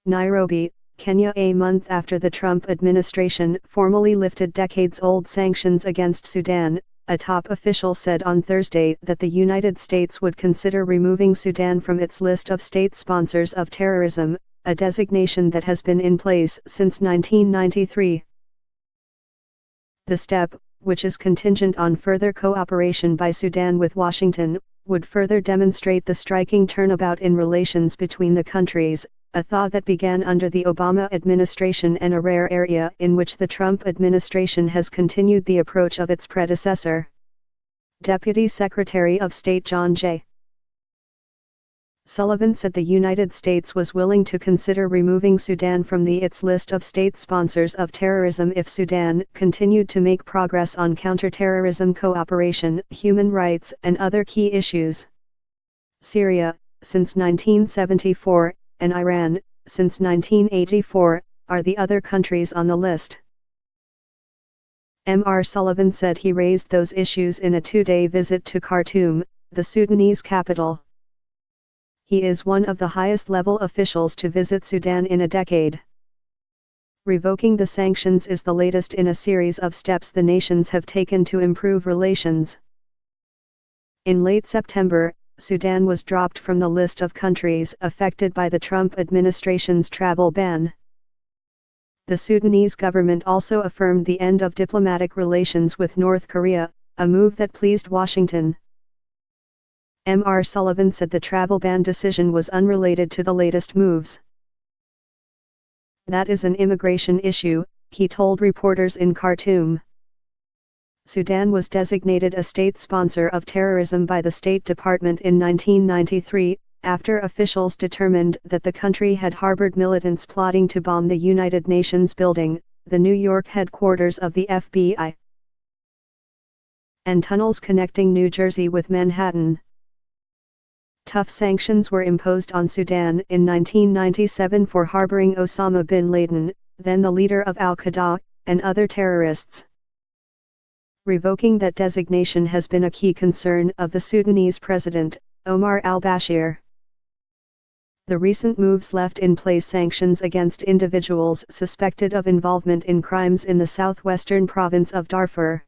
Nairobi, Kenya. A month after the Trump administration formally lifted decades-old sanctions against Sudan, a top official said on Thursday that the United States would consider removing Sudan from its list of state sponsors of terrorism, a designation that has been in place since 1993. The step, which is contingent on further cooperation by Sudan with Washington, would further demonstrate the striking turnabout in relations between the countries, a thought that began under the Obama administration and a rare area in which the Trump administration has continued the approach of its predecessor. Deputy Secretary of State John J. Sullivan said the United States was willing to consider removing Sudan from its list of state sponsors of terrorism if Sudan continued to make progress on counterterrorism cooperation, human rights, and other key issues. Syria, since 1974, and Iran, since 1984, are the other countries on the list. Mr. Sullivan said he raised those issues in a two-day visit to Khartoum, the Sudanese capital. He is one of the highest-level officials to visit Sudan in a decade. Revoking the sanctions is the latest in a series of steps the nations have taken to improve relations. In late September, Sudan was dropped from the list of countries affected by the Trump administration's travel ban. The Sudanese government also affirmed the end of diplomatic relations with North Korea, a move that pleased Washington. Mr. Sullivan said the travel ban decision was unrelated to the latest moves. That is an immigration issue, he told reporters in Khartoum. Sudan was designated a state sponsor of terrorism by the State Department in 1993, after officials determined that the country had harbored militants plotting to bomb the United Nations building, the New York headquarters of the FBI, and tunnels connecting New Jersey with Manhattan. Tough sanctions were imposed on Sudan in 1997 for harboring Osama bin Laden, then the leader of al-Qaeda, and other terrorists. Revoking that designation has been a key concern of the Sudanese president, Omar al-Bashir. The recent moves left in place sanctions against individuals suspected of involvement in crimes in the southwestern province of Darfur.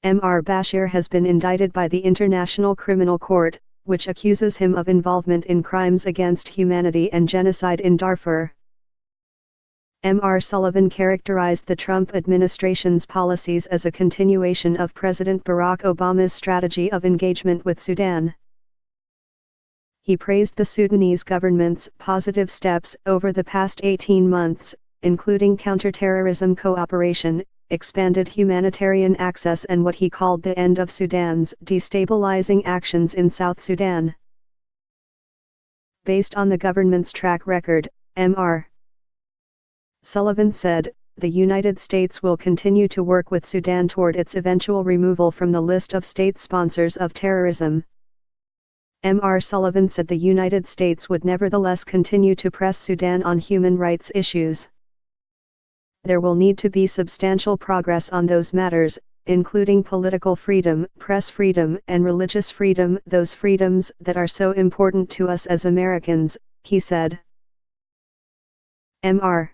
Mr. Bashir has been indicted by the International Criminal Court, which accuses him of involvement in crimes against humanity and genocide in Darfur. Mr. Sullivan characterized the Trump administration's policies as a continuation of President Barack Obama's strategy of engagement with Sudan. He praised the Sudanese government's positive steps over the past 18 months, including counterterrorism cooperation, expanded humanitarian access and what he called the end of Sudan's destabilizing actions in South Sudan. Based on the government's track record, Mr. Sullivan said, the United States will continue to work with Sudan toward its eventual removal from the list of state sponsors of terrorism. Mr. Sullivan said the United States would nevertheless continue to press Sudan on human rights issues. There will need to be substantial progress on those matters, including political freedom, press freedom, and religious freedom, those freedoms that are so important to us as Americans, he said. Mr.